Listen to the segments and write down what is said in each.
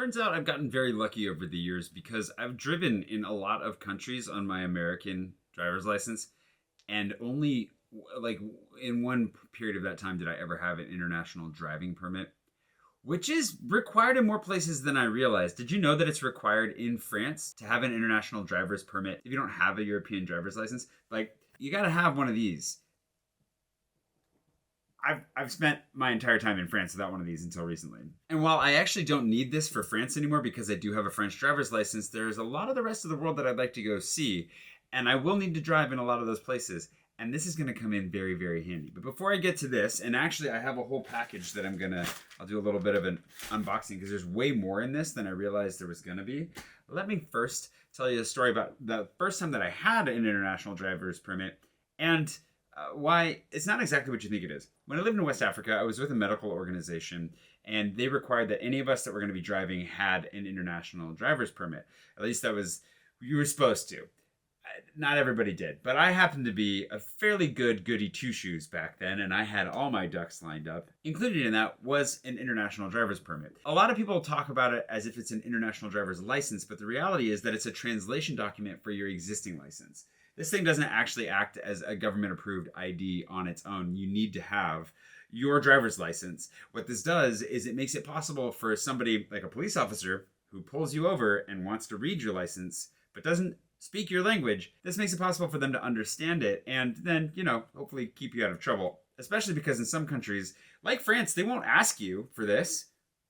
Turns out I've gotten very lucky over the years because I've driven in a lot of countries on my American driver's license, and only like in one period of that time did I ever have an international driving permit, which is required in more places than I realized. Did you know that it's required in France to have an international driver's permit if you don't have a European driver's license? Like, you got to have one of these. I've spent my entire time in France without one of these until recently. And while I actually don't need this for France anymore because I do have a French driver's license, there's a lot of the rest of the world that I'd like to go see. And I will need to drive in a lot of those places. And this is going to come in very, very handy. But before I get to this, and actually I have a whole package that I'll do a little bit of an unboxing because there's way more in this than I realized there was going to be. Let me first tell you a story about the first time that I had an international driver's permit and why it's not exactly what you think it is. When I lived in West Africa, I was with a medical organization, and they required that any of us that were going to be driving had an international driver's permit. At least you were supposed to. Not everybody did, but I happened to be a fairly good goody two-shoes back then, and I had all my ducks lined up. Included in that was an international driver's permit. A lot of people talk about it as if it's an international driver's license, but the reality is that it's a translation document for your existing license. This thing doesn't actually act as a government-approved ID on its own. You need to have your driver's license. What this does is it makes it possible for somebody like a police officer who pulls you over and wants to read your license, but doesn't speak your language. This makes it possible for them to understand it and then, hopefully keep you out of trouble. Especially because in some countries, like France, they won't ask you for this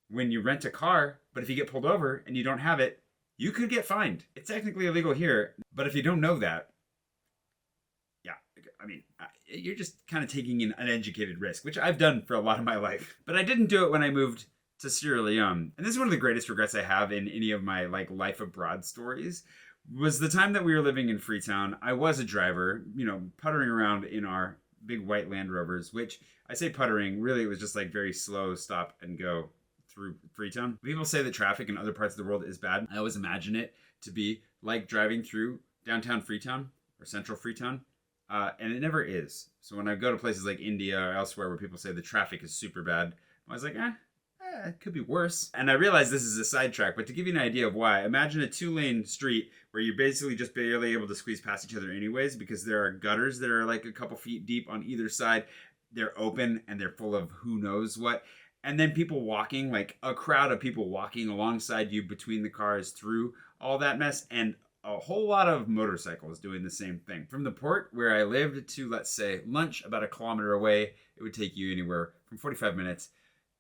when you rent a car, but if you get pulled over and you don't have it, you could get fined. It's technically illegal here, but if you don't know that, you're just kind of taking an uneducated risk, which I've done for a lot of my life. But I didn't do it when I moved to Sierra Leone. And this is one of the greatest regrets I have in any of my life abroad stories, was the time that we were living in Freetown. I was a driver, puttering around in our big white Land Rovers, which I say puttering, really it was just very slow stop and go through Freetown. People say that traffic in other parts of the world is bad. I always imagine it to be like driving through downtown Freetown or central Freetown. And it never is. So when I go to places like India or elsewhere where people say the traffic is super bad, I was like, it could be worse. And I realize this is a sidetrack, but to give you an idea of why, imagine a 2-lane street where you're basically just barely able to squeeze past each other anyways, because there are gutters that are a couple feet deep on either side. They're open and they're full of who knows what. And then people walking, a crowd of people walking alongside you between the cars through all that mess, and a whole lot of motorcycles doing the same thing. From the port where I lived to, let's say, lunch about 1 kilometer away, it would take you anywhere from 45 minutes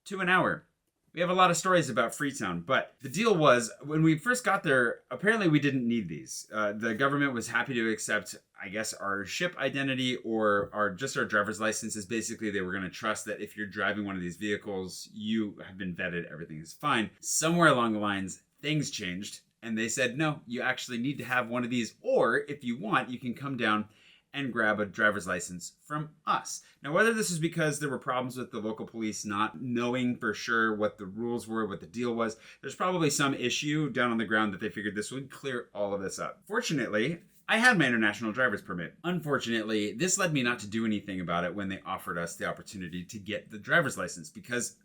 to an hour. We have a lot of stories about Freetown, but the deal was, when we first got there, apparently we didn't need these. The government was happy to accept, I guess, our ship identity or our driver's licenses. Basically, they were going to trust that if you're driving one of these vehicles, you have been vetted, everything is fine. Somewhere along the lines, things changed. And they said, no, you actually need to have one of these. Or if you want, you can come down and grab a driver's license from us. Now, whether this is because there were problems with the local police not knowing for sure what the rules were, what the deal was, there's probably some issue down on the ground that they figured this would clear all of this up. Fortunately, I had my international driver's permit. Unfortunately, this led me not to do anything about it when they offered us the opportunity to get the driver's license, because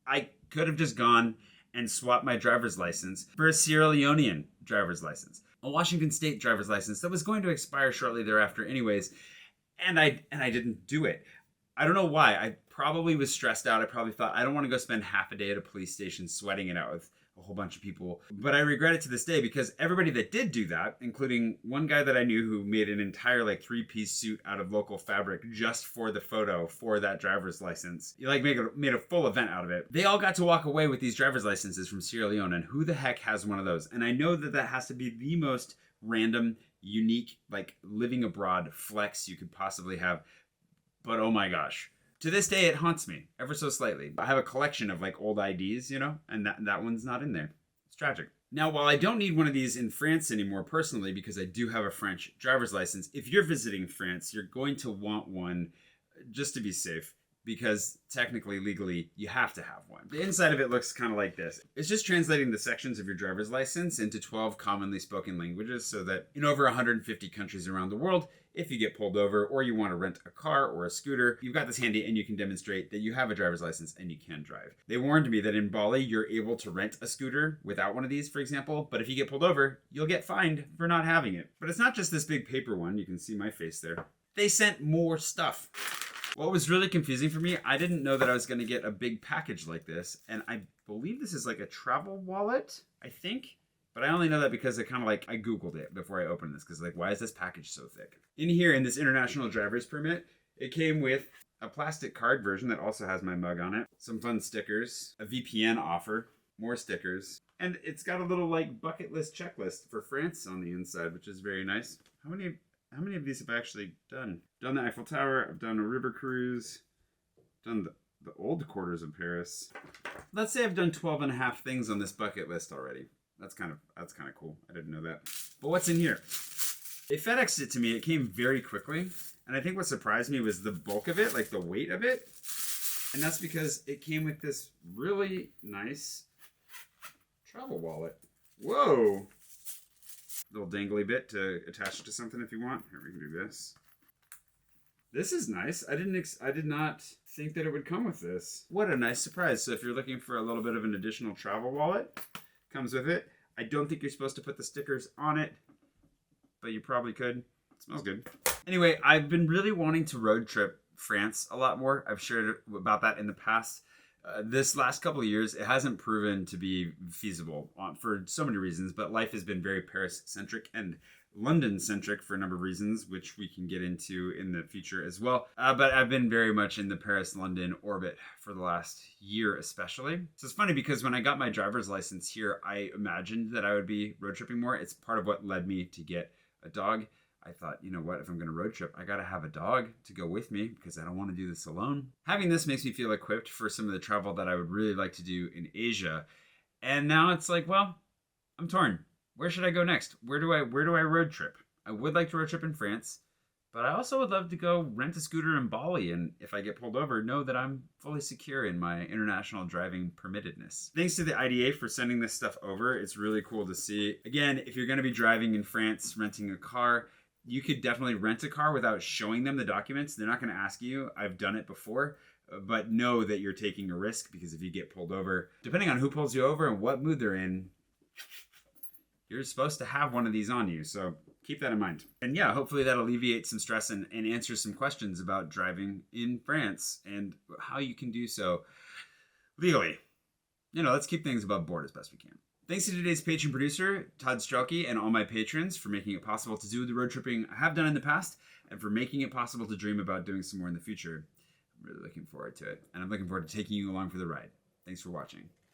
I could have just gone and swap my driver's license for a Sierra Leonean driver's license, a Washington State driver's license that was going to expire shortly thereafter anyways, and I didn't do it. I don't know why. I probably was stressed out. I probably thought, I don't want to go spend half a day at a police station sweating it out with a whole bunch of people. But I regret it to this day, because everybody that did do that, including one guy that I knew who made an entire 3-piece suit out of local fabric just for the photo for that driver's license. He made a full event out of it. They all got to walk away with these driver's licenses from Sierra Leone, and who the heck has one of those? And I know that has to be the most random, unique, living abroad flex you could possibly have. But oh my gosh. To this day, it haunts me ever so slightly. I have a collection of old IDs, and that one's not in there. It's tragic. Now, while I don't need one of these in France anymore personally, because I do have a French driver's license, if you're visiting France, you're going to want one just to be safe, because technically, legally, you have to have one. The inside of it looks kind of like this. It's just translating the sections of your driver's license into 12 commonly spoken languages, so that in over 150 countries around the world, if you get pulled over or you want to rent a car or a scooter, you've got this handy and you can demonstrate that you have a driver's license and you can drive. They warned me that in Bali, you're able to rent a scooter without one of these, for example, but if you get pulled over, you'll get fined for not having it. But it's not just this big paper one. You can see my face there. They sent more stuff. What was really confusing for me, I didn't know that I was going to get a big package like this, and I believe this is like a travel wallet, I think. But I only know that because I Googled it before I opened this, because like, why is this package so thick? In here, in this international driver's permit, it came with a plastic card version that also has my mug on it, some fun stickers, a VPN offer, more stickers, and it's got a little like bucket list checklist for France on the inside, which is very nice. How many of these have I actually done? Done the Eiffel Tower, I've done a river cruise, done the old quarters of Paris. Let's say I've done 12 and a half things on this bucket list already. That's kind of cool. I didn't know that. But what's in here? They FedExed it to me. It came very quickly. And I think what surprised me was the bulk of it, like the weight of it. And that's because it came with this really nice travel wallet. Whoa! Little dangly bit to attach it to something if you want. Here, we can do this. This is nice. I did not think that it would come with this. What a nice surprise. So if you're looking for a little bit of an additional travel wallet, comes with it. I don't think you're supposed to put the stickers on it, but you probably could. It smells good. Anyway, I've been really wanting to road trip France a lot more. I've shared about that in the past. This last couple of years, it hasn't proven to be feasible for so many reasons, but life has been very Paris-centric and London-centric for a number of reasons, which we can get into in the future as well. But I've been very much in the Paris-London orbit for the last year especially. So it's funny because when I got my driver's license here, I imagined that I would be road tripping more. It's part of what led me to get a dog. I thought, you know what, if I'm going to road trip, I got to have a dog to go with me because I don't want to do this alone. Having this makes me feel equipped for some of the travel that I would really like to do in Asia. And now it's like, well, I'm torn. Where should I go next? Where do I road trip? I would like to road trip in France, but I also would love to go rent a scooter in Bali, and if I get pulled over, know that I'm fully secure in my international driving permittedness. Thanks to the IDA for sending this stuff over. It's really cool to see. Again, if you're going to be driving in France, renting a car, you could definitely rent a car without showing them the documents. They're not going to ask you. I've done it before. But know that you're taking a risk, because if you get pulled over, depending on who pulls you over and what mood they're in, you're supposed to have one of these on you. So keep that in mind. And yeah, hopefully that alleviates some stress and answers some questions about driving in France and how you can do so legally. Let's keep things above board as best we can. Thanks to today's patron producer, Todd Strehlke, and all my patrons for making it possible to do the road tripping I have done in the past and for making it possible to dream about doing some more in the future. I'm really looking forward to it. And I'm looking forward to taking you along for the ride. Thanks for watching.